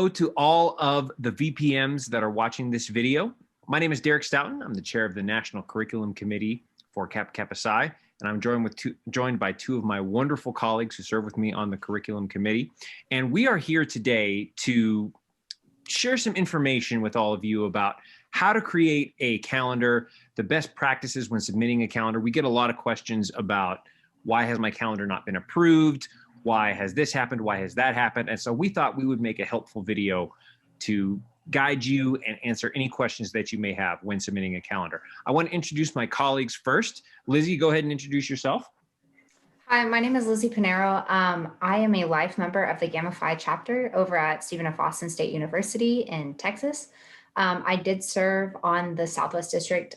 hello to all of the VPMs that are watching this video. My name is Derek Stoughton. I'm the chair of the National Curriculum Committee for Kappa Kappa Psi, and I'm joined by two of my wonderful colleagues who serve with me on the Curriculum Committee. And we are here today to share some information with all of you about how to create a calendar, the best practices when submitting a calendar. We get a lot of questions about why has my calendar not been approved? Why has this happened? Why has that happened? And so we thought we would make a helpful video to guide you and answer any questions that you may have when submitting a calendar. I want to introduce my colleagues first. Lizzie, go ahead and introduce yourself. Hi, my name is Lizzi Pineiro. I am a life member of the Gamma Phi chapter over at Stephen F. Austin State University in Texas. I did serve on the Southwest District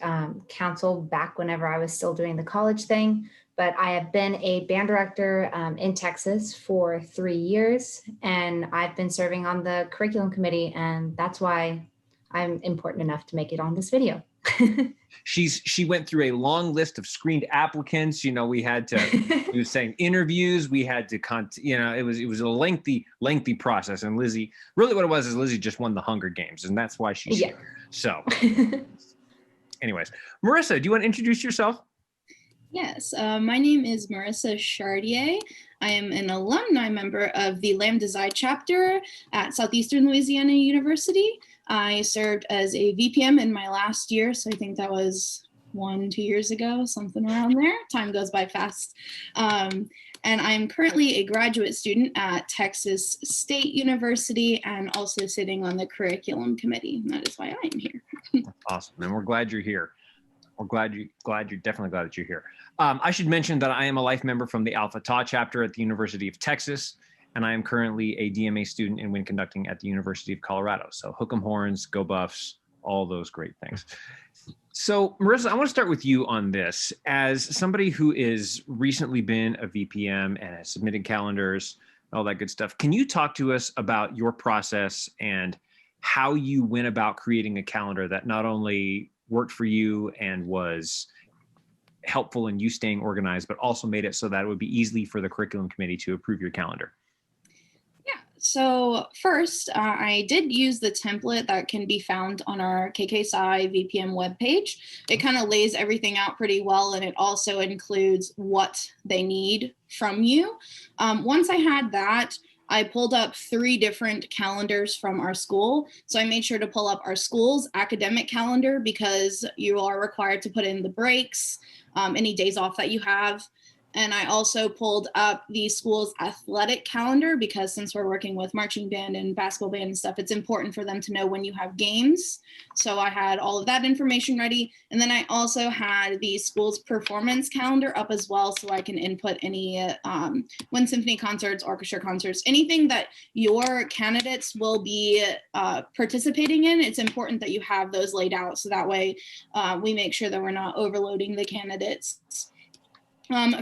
Council back whenever I was still doing the college thing, but I have been a band director in Texas for 3 years, and I've been serving on the curriculum committee, and that's why I'm important enough to make it on this video. She went through a long list of screened applicants. You know, we had to we were saying interviews. We had to it was a lengthy process. And Lizzie, really what it was is Lizzie just won the Hunger Games, and that's why she's here. So, anyways, Maryssa, do you want to introduce yourself? Yes, my name is Maryssa Charter. I am an alumni member of the Lambda Xi chapter at Southeastern Louisiana University. I served as a VPM in my last year, so I think that was 1-2 years ago, something around there. Time goes by fast. And I'm currently a graduate student at Texas State University and also sitting on the curriculum committee. And that is why I am here. Awesome, and we're glad you're here. We're definitely glad that you're here. I should mention that I am a life member from the Alpha Tau chapter at the University of Texas, and I am currently a DMA student in wind conducting at the University of Colorado. So hook 'em horns, go Buffs, all those great things. So Maryssa, I want to start with you on this. As somebody who is recently been a VPM and has submitted calendars, all that good stuff, can you talk to us about your process and how you went about creating a calendar that not only worked for you and was helpful in you staying organized, but also made it so that it would be easy for the curriculum committee to approve your calendar? Yeah, so first, I did use the template that can be found on our KKSI VPM webpage. It kind of lays everything out pretty well, and it also includes what they need from you. Once I had that, I pulled up 3 different calendars from our school. So I made sure to pull up our school's academic calendar because you are required to put in the breaks, any days off that you have. And I also pulled up the school's athletic calendar because since we're working with marching band and basketball band and stuff, it's important for them to know when you have games. So I had all of that information ready. And then I also had the school's performance calendar up as well, so I can input any wind symphony concerts, orchestra concerts, anything that your candidates will be participating in. It's important that you have those laid out so that way we make sure that we're not overloading the candidates.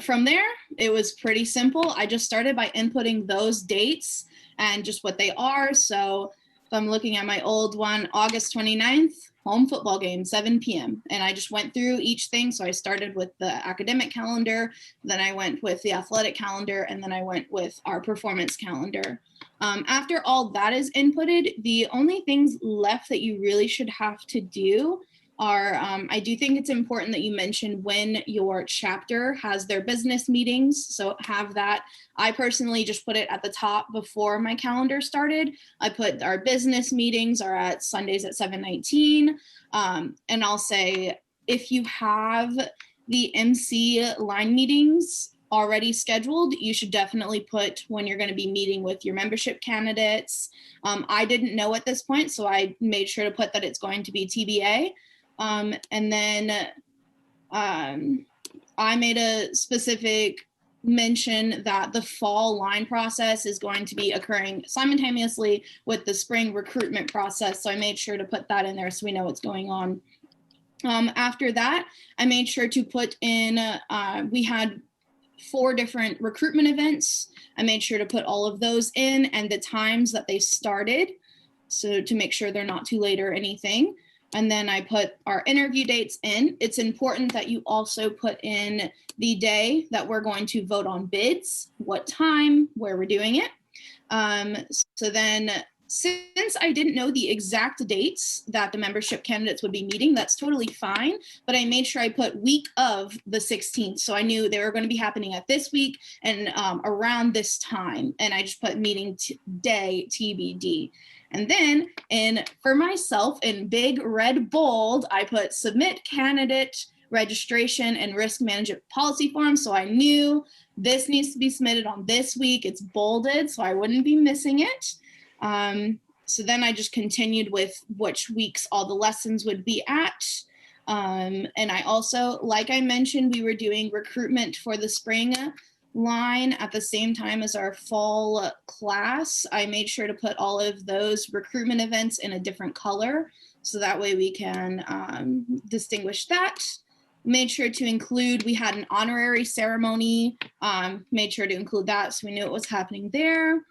From there, it was pretty simple. I just started by inputting those dates and just what they are. So if I'm looking at my old one, August 29th, home football game, 7 p.m. And I just went through each thing. So I started with the academic calendar, then I went with the athletic calendar, and then I went with our performance calendar. After all that is inputted, the only things left that you really should have to do are, I do think it's important that you mention when your chapter has their business meetings. So have that. I personally just put it at the top before my calendar started. I put our business meetings are at Sundays at 7:19. And I'll say, if you have the MC line meetings already scheduled, you should definitely put when you're going to be meeting with your membership candidates. I didn't know at this point, so I made sure to put that it's going to be TBA. And then I made a specific mention that the fall line process is going to be occurring simultaneously with the spring recruitment process. So I made sure to put that in there so we know what's going on. After that, I made sure to put in, we had 4 different recruitment events. I made sure to put all of those in and the times that they started, so to make sure they're not too late or anything. And then I put our interview dates in. It's important that you also put in the day that we're going to vote on bids, what time, where we're doing it. So then Since I didn't know the exact dates that the membership candidates would be meeting, that's totally fine. But I made sure I put week of the 16th. So I knew they were going to be happening at this week and around this time. And I just put meeting day TBD. And then for myself in big red bold, I put submit candidate registration and risk management policy form. So I knew this needs to be submitted on this week. It's bolded, so I wouldn't be missing it. So then I just continued with which weeks all the lessons would be at. And I also, like I mentioned, we were doing recruitment for the spring line at the same time as our fall class. I made sure to put all of those recruitment events in a different color, so that way we can distinguish that. Made sure to include, we had an honorary ceremony, made sure to include that so we knew what was happening there.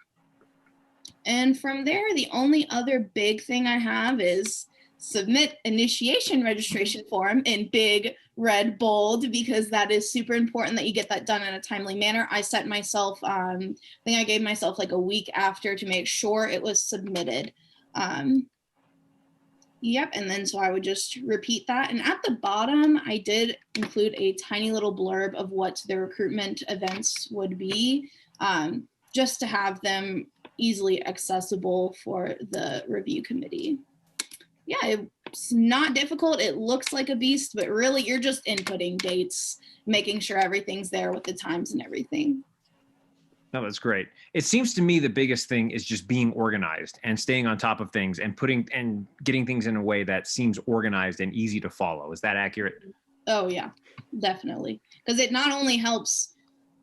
And from there, the only other big thing I have is submit initiation registration form in big red bold, because that is super important that you get that done in a timely manner. I set myself, I think I gave myself like a week after to make sure it was submitted. Yep, and then so I would just repeat that. And at the bottom, I did include a tiny little blurb of what the recruitment events would be, just to have them easily accessible for the review committee. Yeah, it's not difficult. It looks like a beast, but really you're just inputting dates, making sure everything's there with the times and everything. No, that's great. It seems to me the biggest thing is just being organized and staying on top of things and getting things in a way that seems organized and easy to follow. Is that accurate? Oh yeah, definitely. Because it not only helps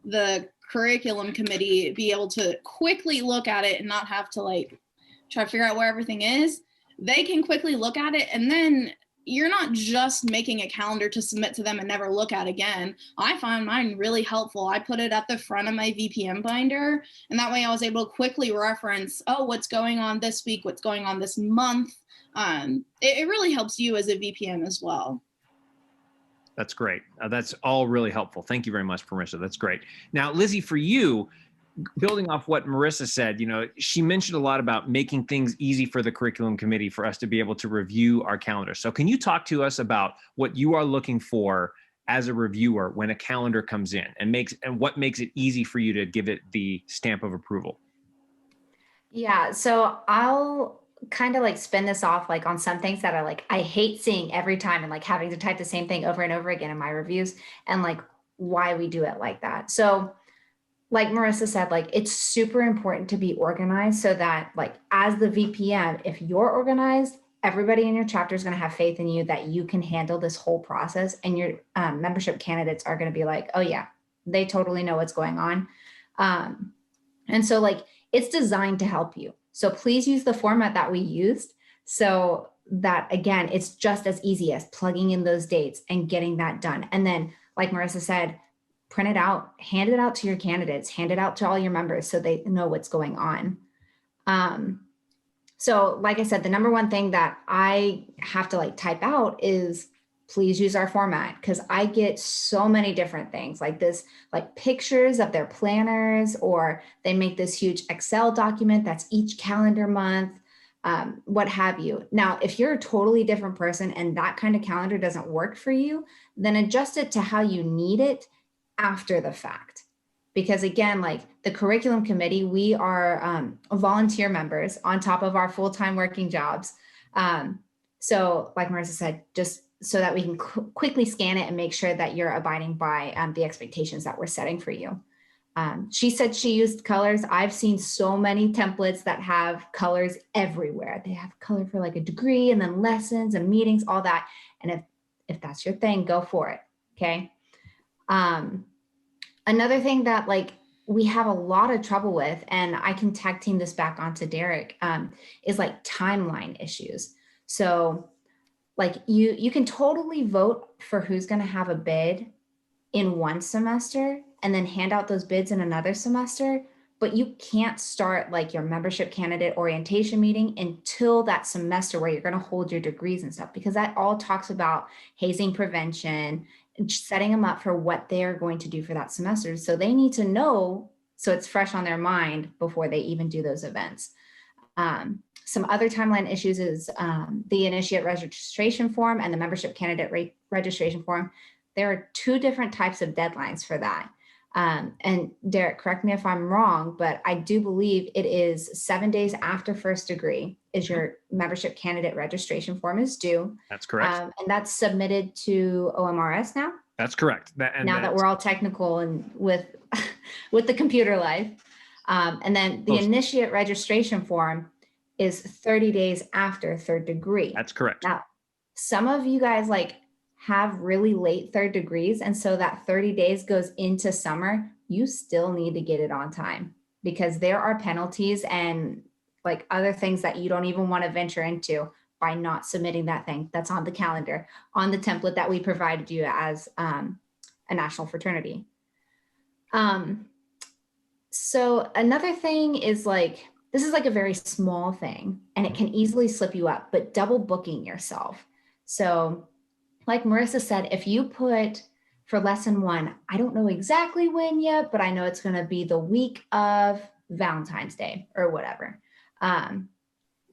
the curriculum committee be able to quickly look at it and not have to like try to figure out where everything is. They can quickly look at it, and then you're not just making a calendar to submit to them and never look at again. I find mine really helpful. I put it at the front of my VPM binder, and that way I was able to quickly reference, oh, what's going on this week, what's going on this month. It really helps you as a VPM as well. That's great. That's all really helpful. Thank you very much, Maryssa. That's great. Now, Lizzie, for you, building off what Maryssa said, she mentioned a lot about making things easy for the curriculum committee for us to be able to review our calendar. So can you talk to us about what you are looking for as a reviewer when a calendar comes in, and what makes it easy for you to give it the stamp of approval? Yeah, so I'll kind of like spin this off like on some things that are like I hate seeing every time, and like having to type the same thing over and over again in my reviews, and like why we do it like that. So like Maryssa said, like it's super important to be organized, so that like as the VPM, if you're organized, everybody in your chapter is going to have faith in you that you can handle this whole process, and your membership candidates are going to be like, oh yeah, they totally know what's going on. And so like it's designed to help you. So please use the format that we used, so that again, it's just as easy as plugging in those dates and getting that done. And then like Maryssa said, print it out, hand it out to your candidates, hand it out to all your members so they know what's going on. So like I said, the number one thing that I have to like type out is please use our format, because I get so many different things like this, like pictures of their planners, or they make this huge Excel document that's each calendar month, what have you. Now, if you're a totally different person and that kind of calendar doesn't work for you, then adjust it to how you need it after the fact. Because again, like the curriculum committee, we are volunteer members on top of our full-time working jobs. So like Maryssa said, just so that we can quickly scan it and make sure that you're abiding by the expectations that we're setting for you. She said she used colors. I've seen so many templates that have colors everywhere. They have color for like a degree, and then lessons and meetings, all that. And if that's your thing, go for it, okay? Another thing that like we have a lot of trouble with, and I can tag team this back onto Derek, is like timeline issues. So like you can totally vote for who's going to have a bid in one semester and then hand out those bids in another semester, but you can't start like your membership candidate orientation meeting until that semester where you're going to hold your degrees and stuff, because that all talks about hazing prevention and setting them up for what they're going to do for that semester. So they need to know, so it's fresh on their mind before they even do those events. Some other timeline issues is the initiate registration form and the membership candidate registration form. There are two different types of deadlines for that. And Derek, correct me if I'm wrong, but I do believe it is 7 days after first degree is your membership candidate registration form is due. That's correct. And that's submitted to OMRS now. That's correct. Now that we're all technical and with the computer life. And then the initiate registration form is 30 days after third degree. That's correct. Now, some of you guys have really late third degrees. And so that 30 days goes into summer. You still need to get it on time because there are penalties and other things that you don't even want to venture into by not submitting that thing that's on the calendar, on the template that we provided you as a national fraternity. So another thing is this is a very small thing and it can easily slip you up, but double booking yourself. So like Maryssa said, if you put for lesson 1, I don't know exactly when yet, but I know it's going to be the week of Valentine's Day or whatever.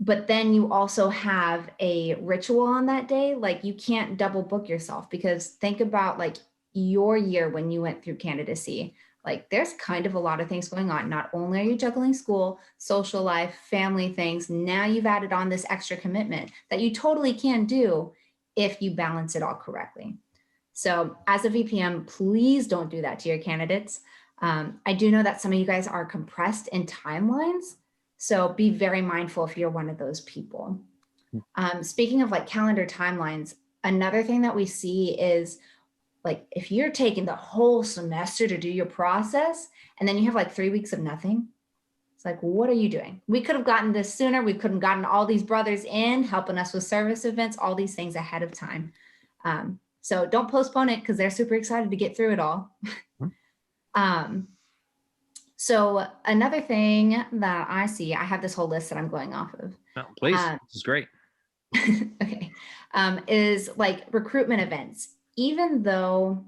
But then you also have a ritual on that day. You can't double book yourself because think about your year when you went through candidacy. There's kind of a lot of things going on. Not only are you juggling school, social life, family things, now you've added on this extra commitment that you totally can do if you balance it all correctly. So as a VPM, please don't do that to your candidates. I do know that some of you guys are compressed in timelines. So be very mindful if you're one of those people. Speaking of calendar timelines, another thing that we see is if you're taking the whole semester to do your process and then you have 3 weeks of nothing, it's what are you doing? We could have gotten this sooner. We could have gotten all these brothers in helping us with service events, all these things ahead of time. So don't postpone it because they're super excited to get through it all. So another thing that I see, I have this whole list that I'm going off of. Oh, please, this is great. Okay, is recruitment events. Even though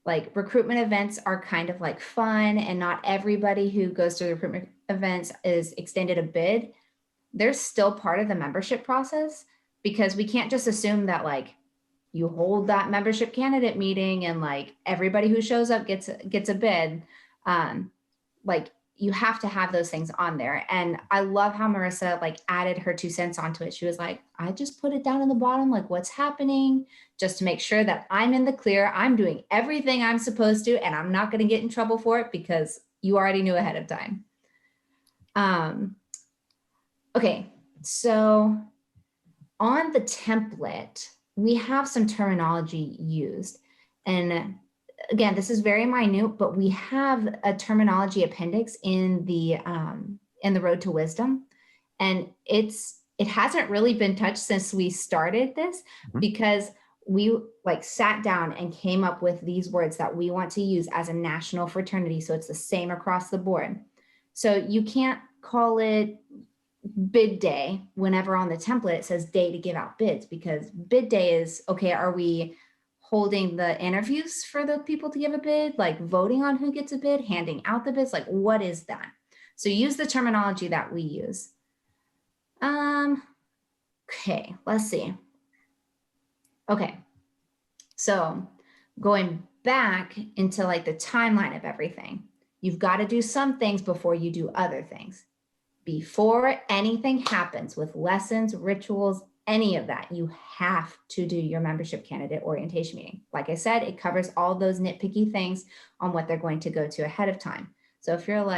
recruitment events are kind of fun and not everybody who goes through the recruitment events is extended a bid, they're still part of the membership process because we can't just assume that you hold that membership candidate meeting and everybody who shows up gets a bid. You have to have those things on there. And I love how Maryssa added her 2 cents onto it. She was I just put it down in the bottom, what's happening, just to make sure that I'm in the clear. I'm doing everything I'm supposed to, and I'm not going to get in trouble for it because you already knew ahead of time. Okay, so on the template, we have some terminology used. And again, this is very minute, but we have a terminology appendix in the Road to Wisdom. And it hasn't really been touched since we started this because we sat down and came up with these words that we want to use as a national fraternity. So it's the same across the board. So you can't call it bid day whenever on the template it says day to give out bids, because bid day is, okay, are we holding the interviews for the people to give a bid, voting on who gets a bid, handing out the bids, what is that? So use the terminology that we use. Okay, let's see. Okay, so going back into the timeline of everything, you've got to do some things before you do other things. Before anything happens with lessons, rituals, any of that, you have to do your membership candidate orientation meeting. Like I said, it covers all those nitpicky things on what they're going to go to ahead of time. So if you're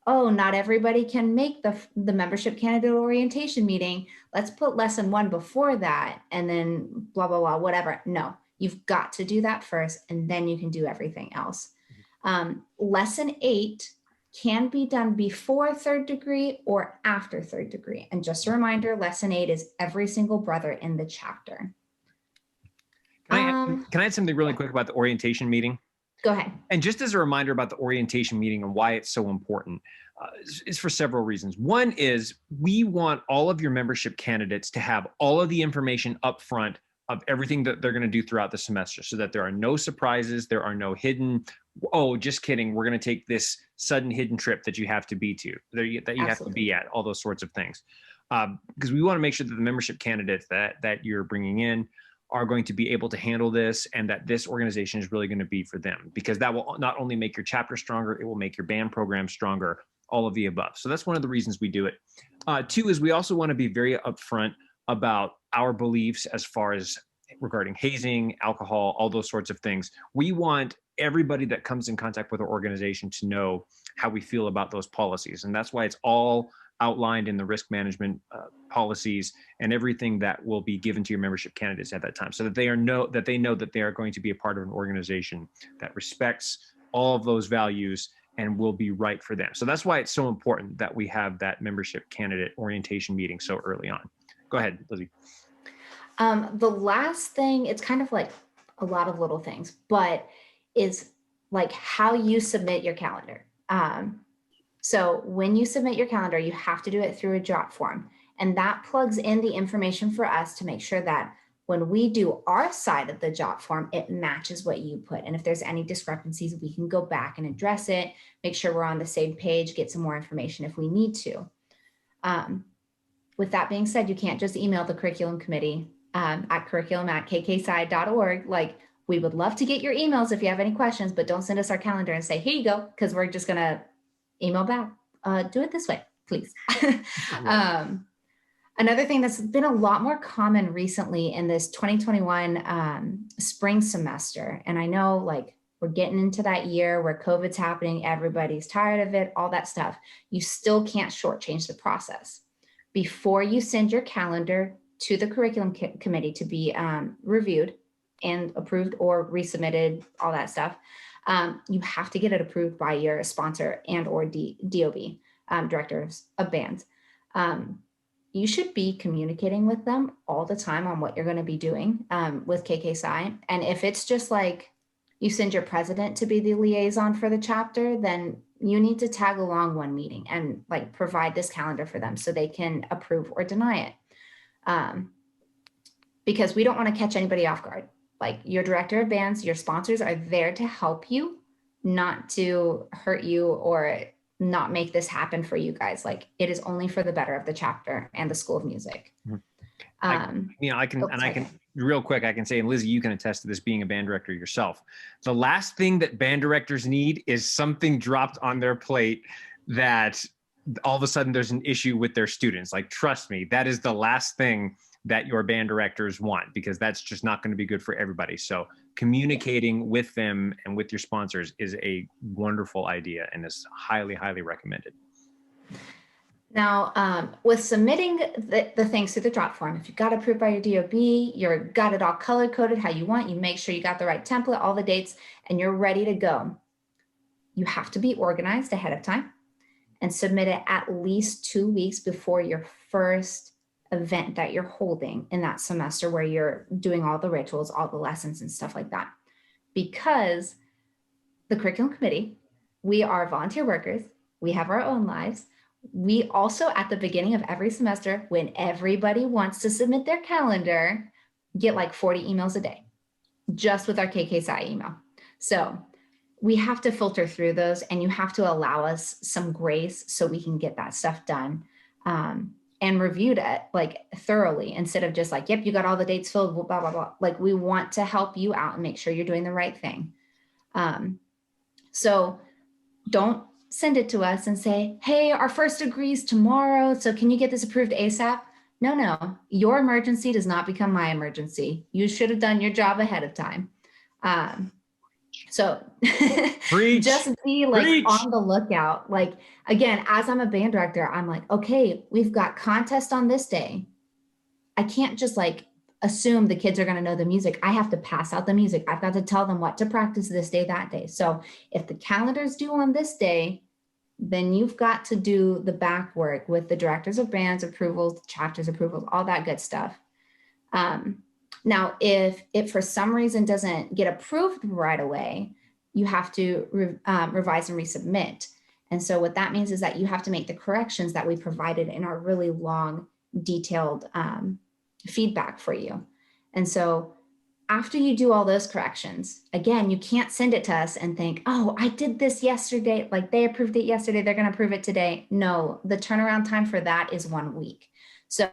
oh, not everybody can make the membership candidate orientation meeting, let's put lesson 1 before that and then blah, blah, blah, whatever. No, you've got to do that first and then you can do everything else. Lesson 8 can be done before third degree or after third degree. And just a reminder, lesson 8 is every single brother in the chapter. Can I add something really quick about the orientation meeting? Go ahead. And just as a reminder about the orientation meeting and why it's so important, is for several reasons. One is we want all of your membership candidates to have all of the information up front of everything that they're going to do throughout the semester so that there are no surprises, there are no hidden oh, just kidding, we're going to take this sudden hidden trip that you have to be to, that you have to be at, all those sorts of things. Because we want to make sure that the membership candidates that you're bringing in are going to be able to handle this, and that this organization is really going to be for them, because that will not only make your chapter stronger, it will make your band program stronger, all of the above. So that's one of the reasons we do it. Two is we also want to be very upfront about our beliefs as far as regarding hazing, alcohol, all those sorts of things. We want everybody that comes in contact with our organization to know how we feel about those policies. And that's why it's all outlined in the risk management policies and everything that will be given to your membership candidates at that time, so that they know that they are going to be a part of an organization that respects all of those values and will be right for them. So that's why it's so important that we have that membership candidate orientation meeting so early on. Go ahead, Lizzie. The last thing, it's kind of like a lot of little things, but is like how you submit your calendar. So when you submit your calendar, you have to do it through a drop form, and that plugs in the information for us to make sure that when we do our side of the job form, it matches what you put. And if there's any discrepancies, we can go back and address it, make sure we're on the same page, get some more information if we need to. With that being said, you can't just email the curriculum committee at curriculum@kksci.org. Like, we would love to get your emails if you have any questions, but don't send us our calendar and say, here you go, because we're just going to email back. Do it this way, please. Another thing that's been a lot more common recently in this 2021 spring semester, and I know like we're getting into that year where COVID's happening, everybody's tired of it, all that stuff. You still can't shortchange the process. Before you send your calendar to the curriculum committee to be reviewed and approved or resubmitted, all that stuff, you have to get it approved by your sponsor and or DOB, directors of bands. You should be communicating with them all the time on what you're going to be doing with KKSci. And if it's just like you send your president to be the liaison for the chapter, then you need to tag along one meeting and like provide this calendar for them so they can approve or deny it. Because we don't want to catch anybody off guard. Like, your director of bands, your sponsors are there to help you, not to hurt you or not make this happen for you guys. Like, it is only for the better of the chapter and the School of Music. I can real quick, I can say, and Lizzie, you can attest to this being a band director yourself. The last thing that band directors need is something dropped on their plate that all of a sudden there's an issue with their students. Like, trust me, that is the last thing that your band directors want, because that's just not going to be good for everybody. So communicating with them and with your sponsors is a wonderful idea and is highly, highly recommended. Now, with submitting the things through the drop form, if you got approved by your DOB, you're got it all color coded how you want, you make sure you got the right template, all the dates, and you're ready to go. You have to be organized ahead of time and submit it at least 2 weeks before your first event that you're holding in that semester, where you're doing all the rituals, all the lessons and stuff like that. Because the curriculum committee, we are volunteer workers, we have our own lives. We also, at the beginning of every semester, when everybody wants to submit their calendar, get like 40 emails a day, just with our KKSI email. So we have to filter through those, and you have to allow us some grace so we can get that stuff done. And reviewed it like thoroughly, instead of just like, yep, you got all the dates filled, blah, blah, blah. Like, we want to help you out and make sure you're doing the right thing. So don't send it to us and say, hey, our first agrees tomorrow, so can you get this approved ASAP? No, your emergency does not become my emergency. You should have done your job ahead of time. So just be like on the lookout. Like, again, as I'm a band director, I'm like, okay, we've got contest on this day. I can't just like assume the kids are going to know the music. I have to pass out the music. I've got to tell them what to practice this day, that day. So if the calendar's due on this day, then you've got to do the back work with the directors of bands approvals, chapters approvals, all that good stuff. Now, if it for some reason doesn't get approved right away, you have to revise and resubmit. And so what that means is that you have to make the corrections that we provided in our really long, detailed feedback for you. And so After you do all those corrections, again, you can't send it to us and think, oh, I did this yesterday. Like they approved it yesterday. They're going to approve it today. No, the turnaround time for that is 1 week. So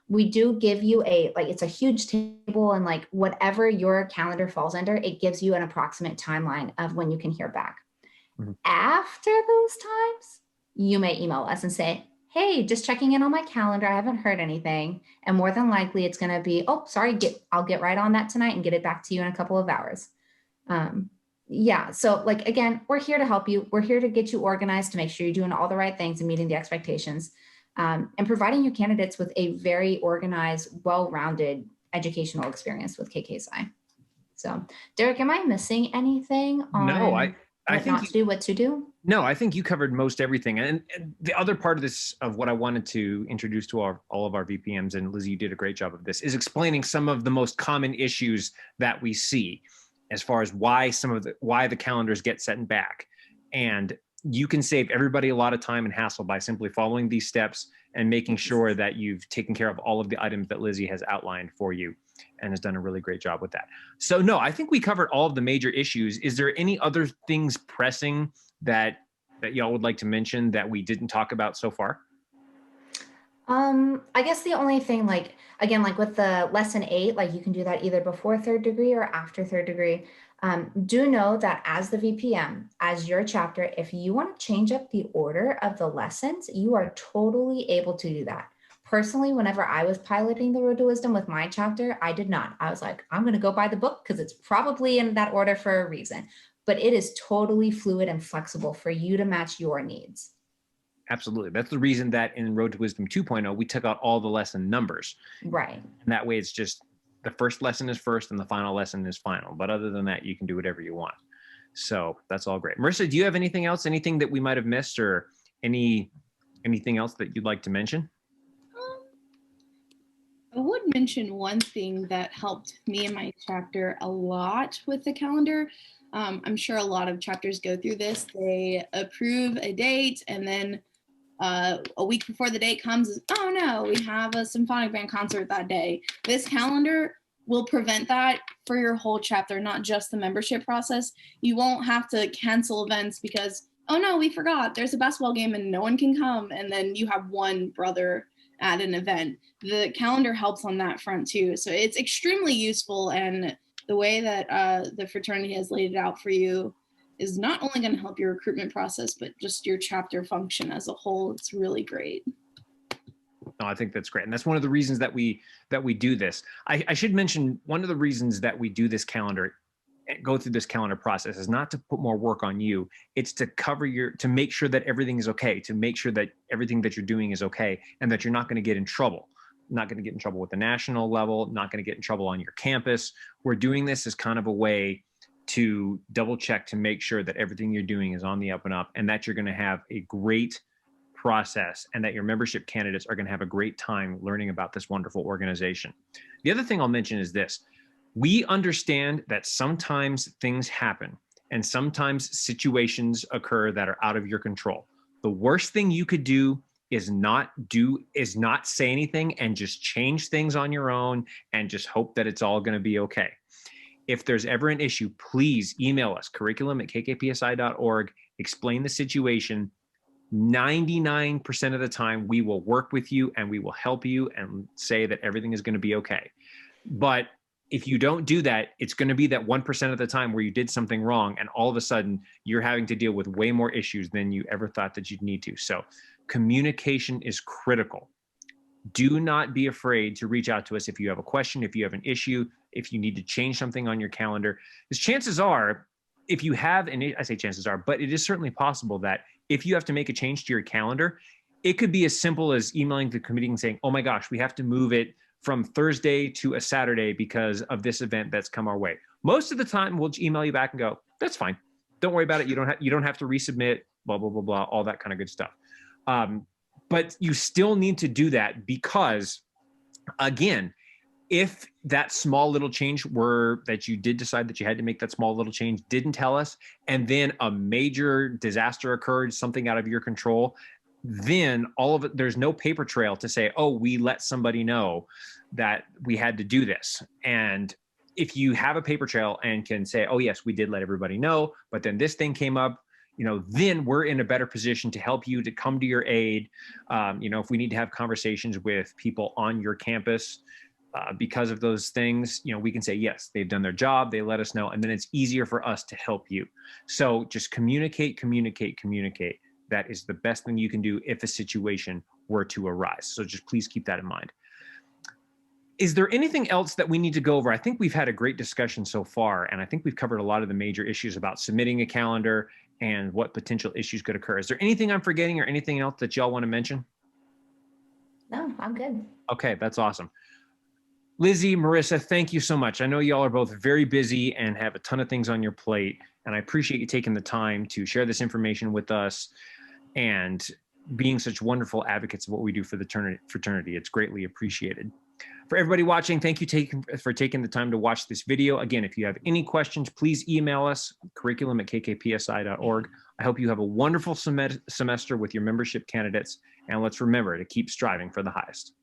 we do give you it's a huge table, and like whatever your calendar falls under, it gives you an approximate timeline of when you can hear back. Mm-hmm. After those times, you may email us and say, hey, just checking in on my calendar. I haven't heard anything. And more than likely it's going to be, oh, sorry, I'll get right on that tonight and get it back to you in a couple of hours. Yeah. So like, again, we're here to help you. We're here to get you organized, to make sure you're doing all the right things and meeting the expectations, and providing your candidates with a very organized, well-rounded educational experience with KKSI. So Derek, am I missing anything on I think not to do, what to do? No, I think you covered most everything. And the other part of this, of what I wanted to introduce to all of our VPMs, and Lizzie, you did a great job of this, is explaining some of the most common issues that we see as far as why the calendars get set back. And you can save everybody a lot of time and hassle by simply following these steps and making sure that you've taken care of all of the items that Lizzie has outlined for you, and has done a really great job with that. So no, I think we covered all of the major issues. Is there any other things pressing that y'all would like to mention that we didn't talk about so far? I guess the only thing, like, again, like with the lesson 8, like you can do that either before 3rd degree or after 3rd degree. Do know that as the VPM, as your chapter, if you want to change up the order of the lessons, you are totally able to do that. Personally, whenever I was piloting the Road to Wisdom with my chapter, I did not. I was like, I'm going to go by the book because it's probably in that order for a reason. But it is totally fluid and flexible for you to match your needs. Absolutely. That's the reason that in Road to Wisdom 2.0, we took out all the lesson numbers. Right. And that way it's just the first lesson is first and the final lesson is final. But other than that, you can do whatever you want. So that's all great. Maryssa, do you have anything else? Anything that we might have missed, or anything else that you'd like to mention? I would mention one thing that helped me and my chapter a lot with the calendar. I'm sure a lot of chapters go through this. They approve a date, and then a week before the date comes, oh no, we have a symphonic band concert that day. This calendar will prevent that for your whole chapter, not just the membership process. You won't have to cancel events because, oh no, we forgot there's a basketball game and no one can come, and then you have one brother at an event. The calendar helps on that front too. So it's extremely useful, and the way that the fraternity has laid it out for you is not only going to help your recruitment process, but just your chapter function as a whole. It's really great. No, I think that's great. And that's one of the reasons that we do this. I should mention, one of the reasons that we do this calendar, go through this calendar process, is not to put more work on you. It's to to make sure that everything is okay, to make sure that everything that you're doing is okay, and that you're not going to get in trouble. Not going to get in trouble with the national level, not going to get in trouble on your campus. We're doing this as kind of a way to double check to make sure that everything you're doing is on the up and up, and that you're going to have a great process, and that your membership candidates are going to have a great time learning about this wonderful organization. The other thing I'll mention is this. We understand that sometimes things happen and sometimes situations occur that are out of your control. The worst thing you could do is not say anything and just change things on your own and just hope that it's all going to be okay. If there's ever an issue, please email us, curriculum@kkpsi.org, explain the situation. 99% of the time, we will work with you and we will help you and say that everything is going to be okay. But if you don't do that, it's going to be that 1% of the time where you did something wrong, and all of a sudden you're having to deal with way more issues than you ever thought that you'd need to. So communication is critical. Do not be afraid to reach out to us if you have a question, if you have an issue, if you need to change something on your calendar. Because chances are, if you have, and I say chances are, but it is certainly possible that if you have to make a change to your calendar, it could be as simple as emailing the committee and saying, oh my gosh, we have to move it from Thursday to a Saturday because of this event that's come our way. Most of the time, we'll email you back and go, that's fine. Don't worry about it. You don't have to resubmit, blah, blah, blah, blah, all that kind of good stuff. But you still need to do that because, again, if that small little change that you did decide that you had to make that small little change, didn't tell us, and then a major disaster occurred, something out of your control, then all of it, there's no paper trail to say, oh, we let somebody know that we had to do this. And if you have a paper trail and can say, oh yes, we did let everybody know, but then this thing came up, then we're in a better position to help you, to come to your aid. If we need to have conversations with people on your campus because of those things, we can say, yes, they've done their job, they let us know, and then it's easier for us to help you. So just communicate, communicate, communicate. That is the best thing you can do if a situation were to arise. So just please keep that in mind. Is there anything else that we need to go over? I think we've had a great discussion so far, and I think we've covered a lot of the major issues about submitting a calendar and what potential issues could occur. Is there anything I'm forgetting or anything else that y'all want to mention? No, I'm good. Okay, that's awesome. Lizzi, Maryssa, thank you so much. I know y'all are both very busy and have a ton of things on your plate, and I appreciate you taking the time to share this information with us and being such wonderful advocates of what we do for the fraternity. It's greatly appreciated. For everybody watching, thank you for taking the time to watch this video. Again, if you have any questions, please email us, curriculum@kkpsi.org. I hope you have a wonderful semester with your membership candidates, and let's remember to keep striving for the highest.